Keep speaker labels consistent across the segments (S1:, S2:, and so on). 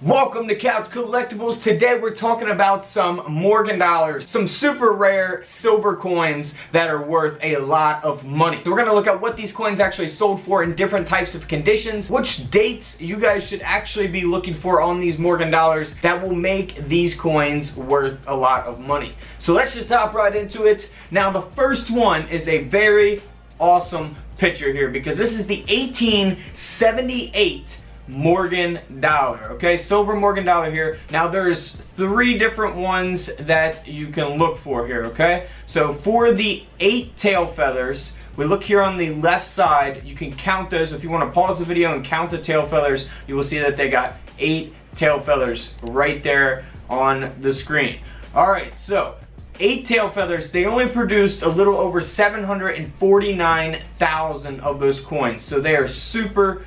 S1: Welcome to Couch Collectibles. Today we're talking about some Morgan dollars, some super rare silver coins that are worth a lot of money. So we're going to look at what these coins actually sold for in different types of conditions, which dates you guys should actually be looking for on these Morgan dollars that will make these coins worth a lot of money. So let's just hop right into it. Now the first one is a very awesome picture here because this is the 1878 Morgan dollar. Okay, silver Morgan dollar here. Now there's three different ones that you can look for here. Okay, so for the 8 tail feathers, we look here on the left side. You can count those. If you want to pause the video and count the tail feathers, you will see that they got 8 tail feathers right there on the screen. All right, so 8 tail feathers, they only produced a little over 749,000 of those coins. So they are super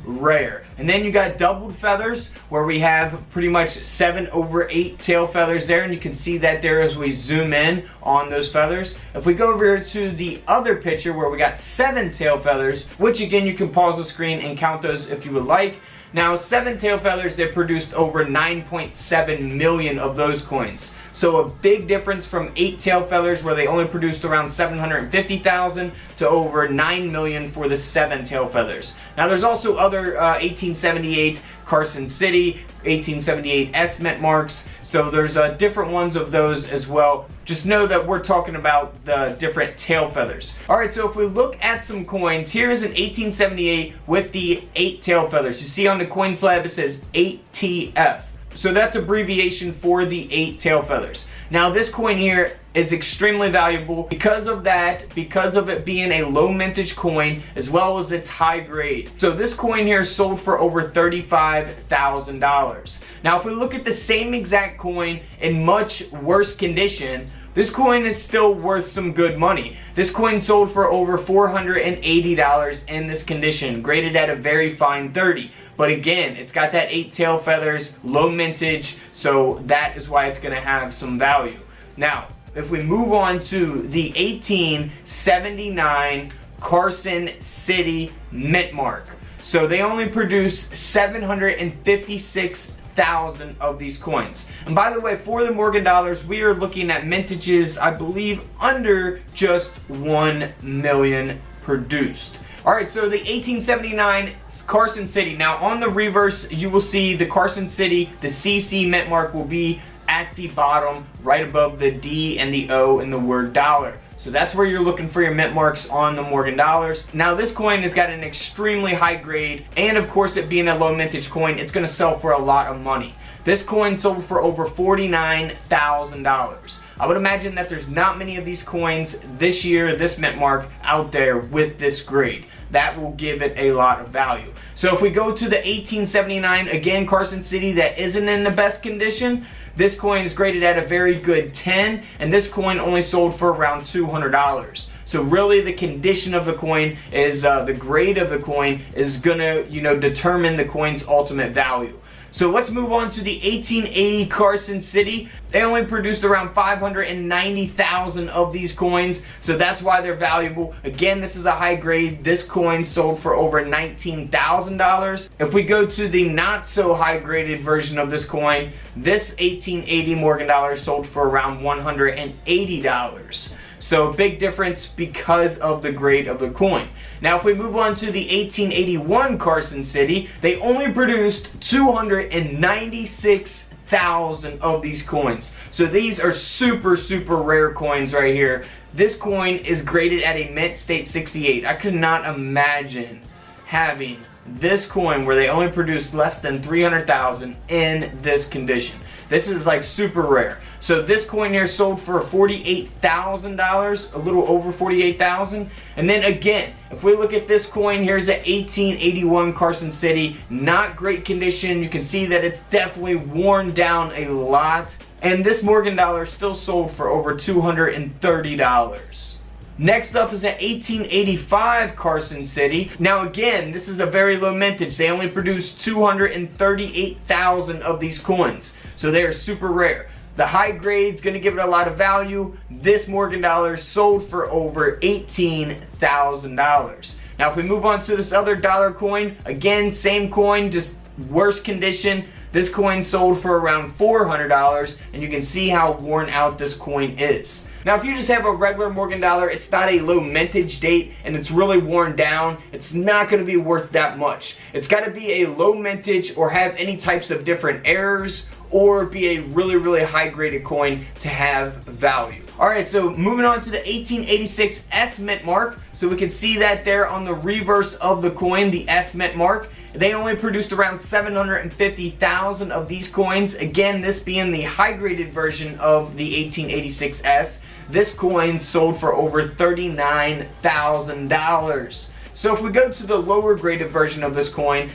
S1: rare. And then you got doubled feathers where we have pretty much 7 over 8 tail feathers there, and you can see that there as we zoom in on those feathers. If we go over to the other picture where we got 7 tail feathers, which again you can pause the screen and count those if you would like. Now 7 tail feathers, they produced over 9.7 million of those coins. So a big difference from 8 tail feathers where they only produced around 750,000 to over 9 million for the 7 tail feathers. Now there's also other 1878 Carson City, 1878 S mint marks. So there's different ones of those as well. Just know that we're talking about the different tail feathers. Alright, so if we look at some coins, here's an 1878 with the 8 tail feathers. You see on the coin slab it says 8TF. So that's abbreviation for the 8 tail feathers. Now this coin here is extremely valuable because of that, because of it being a low mintage coin as well as its high grade. So this coin here sold for over $35,000. Now if we look at the same exact coin in much worse condition, this coin is still worth some good money. This coin sold for over $480 in this condition, graded at a very fine 30. But again, it's got that 8 tail feathers, low mintage, so that is why it's going to have some value. Now, if we move on to the 1879 Carson City mint mark. So they only produce 756,000 of these coins. And by the way, for the Morgan dollars, we are looking at mintages, I believe, under just 1 million produced. Alright, so the 1879 Carson City. Now on the reverse, you will see the Carson City, the CC mint mark will be at the bottom, right above the D and the O in the word dollar. So that's where you're looking for your mint marks on the Morgan dollars. Now this coin has got an extremely high grade, and of course it being a low mintage coin, it's going to sell for a lot of money. This coin sold for over $49,000. I would imagine that there's not many of these coins this year, this mint mark, out there with this grade. That will give it a lot of value. So if we go to the 1879, again, Carson City, that isn't in the best condition, this coin is graded at a very good 10, and this coin only sold for around $200. So really the condition of the coin is, the grade of the coin is gonna, determine the coin's ultimate value. So let's move on to the 1880 Carson City. They only produced around 590,000 of these coins, so that's why they're valuable. Again, this is a high grade. This coin sold for over $19,000. If we go to the not so high graded version of this coin, this 1880 Morgan dollar sold for around $180. So a big difference because of the grade of the coin. Now if we move on to the 1881 Carson City, they only produced 296,000 of these coins. So these are super rare coins right here. This coin is graded at a mint state 68. I could not imagine having this coin where they only produced less than 300,000 in this condition. This is like super rare. So this coin here sold for $48,000, a little over $48,000. And then again, if we look at this coin, here's an 1881 Carson City, not great condition. You can see that it's definitely worn down a lot. And this Morgan dollar still sold for over $230. Next up is an 1885 Carson City. Now again, this is a very low mintage. They only produced 238,000 of these coins. So they are super rare. The high grade's going to give it a lot of value. This Morgan dollar sold for over $18,000. Now if we move on to this other dollar coin, again, same coin, just worst condition, this coin sold for around $400, and you can see how worn out this coin is. Now, if you just have a regular Morgan dollar, it's not a low mintage date and it's really worn down, it's not going to be worth that much. It's got to be a low mintage or have any types of different errors or be a really high graded coin to have value. Alright, so moving on to the 1886 S mint mark. So we can see that there on the reverse of the coin, the S mint mark. They only produced around 750,000 of these coins. Again, this being the high graded version of the 1886S. This coin sold for over $39,000. So if we go to the lower graded version of this coin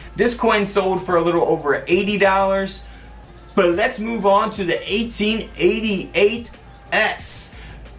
S1: sold for a little over $80. But let's move on to the 1888S.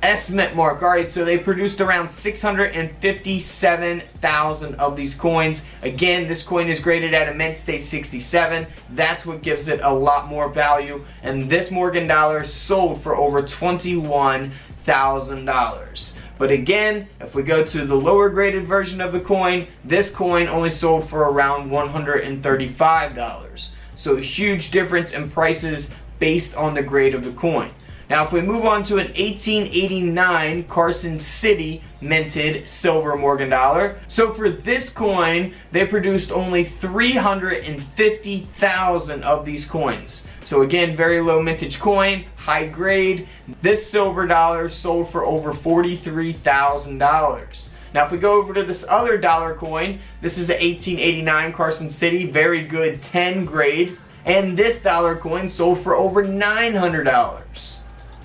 S1: S mint mark. Alright, so they produced around 657,000 of these coins. Again, this coin is graded at a mint state 67. That's what gives it a lot more value. And this Morgan dollar sold for over $21,000. But again, if we go to the lower graded version of the coin, this coin only sold for around $135. So a huge difference in prices based on the grade of the coin. Now, if we move on to an 1889 Carson City minted silver Morgan dollar. So for this coin, they produced only 350,000 of these coins. So again, very low mintage coin, high grade. This silver dollar sold for over $43,000. Now, if we go over to this other dollar coin, this is the 1889 Carson City, very good 10 grade. And this dollar coin sold for over $900.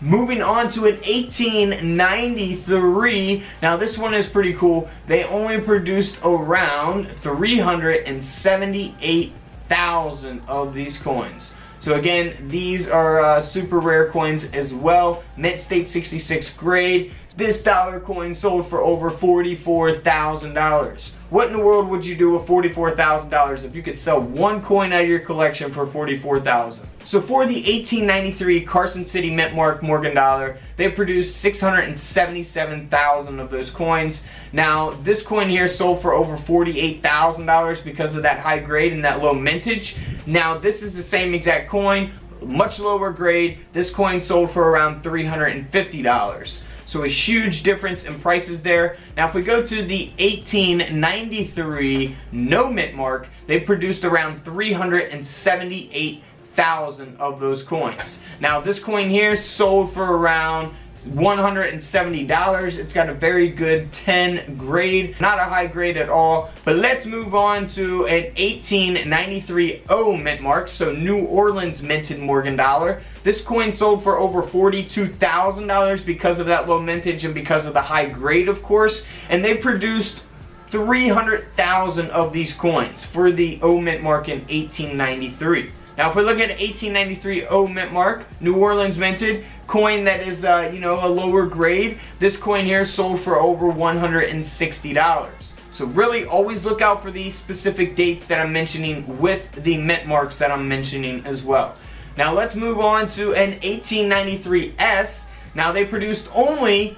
S1: Moving on to an 1893. Now this one is pretty cool. They only produced around 378,000 of these coins. So again, these are super rare coins as well. Mint state 66 grade. This dollar coin sold for over $44,000. What in the world would you do with $44,000 if you could sell one coin out of your collection for $44,000? So for the 1893 Carson City mint mark Morgan dollar, they produced 677,000 of those coins. Now, this coin here sold for over $48,000 because of that high grade and that low mintage. Now, this is the same exact coin, much lower grade. This coin sold for around $350. So a huge difference in prices there. Now if we go to the 1893 no mint mark, they produced around 378,000 of those coins. Now this coin here sold for around $170. It's got a very good 10 grade, not a high grade at all. But let's move on to an 1893 O mint mark, so New Orleans minted Morgan dollar. This coin sold for over $42,000 because of that low mintage and because of the high grade, of course. And they produced 300,000 of these coins for the O mint mark in 1893. Now if we look at 1893 O mint mark, New Orleans minted, coin that is a lower grade, this coin here sold for over $160. So really always look out for these specific dates that I'm mentioning with the mint marks that I'm mentioning as well. Now let's move on to an 1893 S. Now they produced only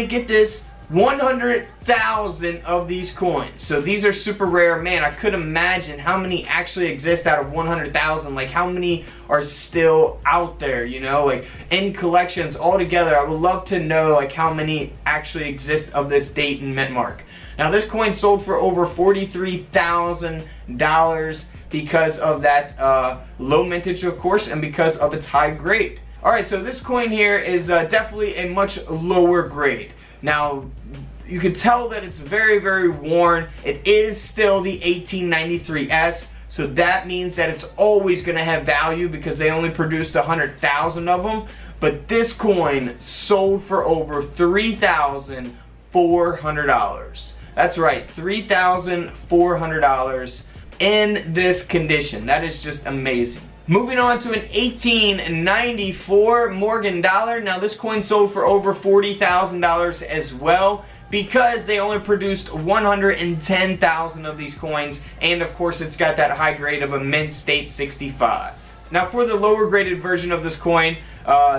S1: get this, 100,000 of these coins. So these are super rare. Man, I could imagine how many actually exist out of 100,000. Like how many are still out there, like in collections altogether. I would love to know like how many actually exist of this date and mint mark. Now this coin sold for over $43,000 because of that low mintage, of course, and because of its high grade. Alright, so this coin here is definitely a much lower grade. Now, you can tell that it's very worn. It is still the 1893S, so that means that it's always going to have value because they only produced 100,000 of them. But this coin sold for over $3,400. That's right, $3,400 in this condition. That is just amazing. Moving on to an 1894 Morgan dollar. Now this coin sold for over $40,000 as well because they only produced 110,000 of these coins, and of course it's got that high grade of a mint state 65. Now for the lower graded version of this coin,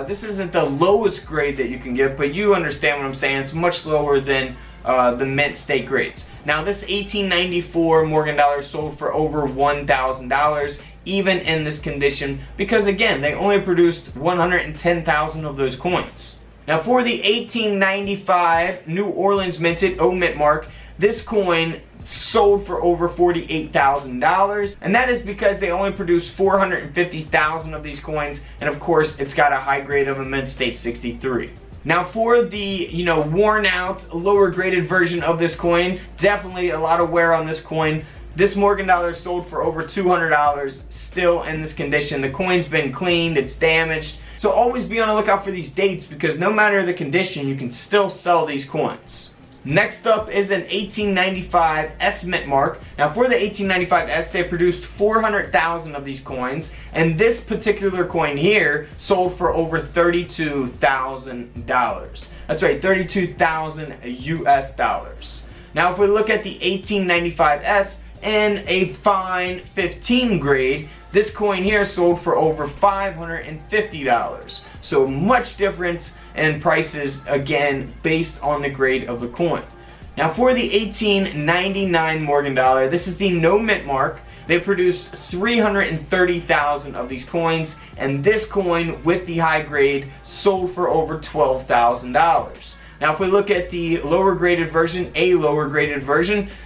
S1: this isn't the lowest grade that you can get, but you understand what I'm saying. It's much lower than the mint state grades. Now this 1894 Morgan dollar sold for over $1,000 even in this condition because again they only produced 110,000 of those coins. Now for the 1895 New Orleans minted O mint mark, this coin sold for over $48,000, and that is because they only produced 450,000 of these coins, and of course it's got a high grade of a mint state 63. Now for the, worn out, lower graded version of this coin, definitely a lot of wear on this coin. This Morgan dollar sold for over $200, still in this condition. The coin's been cleaned, it's damaged. So always be on the lookout for these dates because no matter the condition, you can still sell these coins. Next up is an 1895 S mint mark. Now for the 1895 S, they produced 400,000 of these coins, and this particular coin here sold for over $32,000. That's right, 32,000 US dollars. Now if we look at the 1895 S in a fine 15 grade, this coin here sold for over $550. So much difference in prices, again, based on the grade of the coin. Now for the 1899 Morgan dollar, this is the no mint mark. They produced 330,000 of these coins, and this coin with the high grade sold for over $12,000. Now if we look at the lower graded version,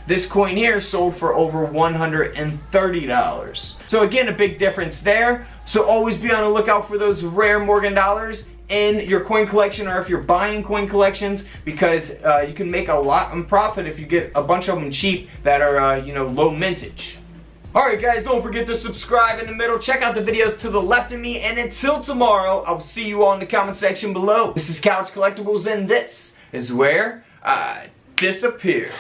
S1: this coin here sold for over $130. So again, a big difference there. So always be on the lookout for those rare Morgan dollars in your coin collection, or if you're buying coin collections, because you can make a lot in profit if you get a bunch of them cheap that are low mintage. Alright guys, don't forget to subscribe in the middle, check out the videos to the left of me, and until tomorrow, I'll see you all in the comment section below. This is Couch Collectibles, and this is where I disappear.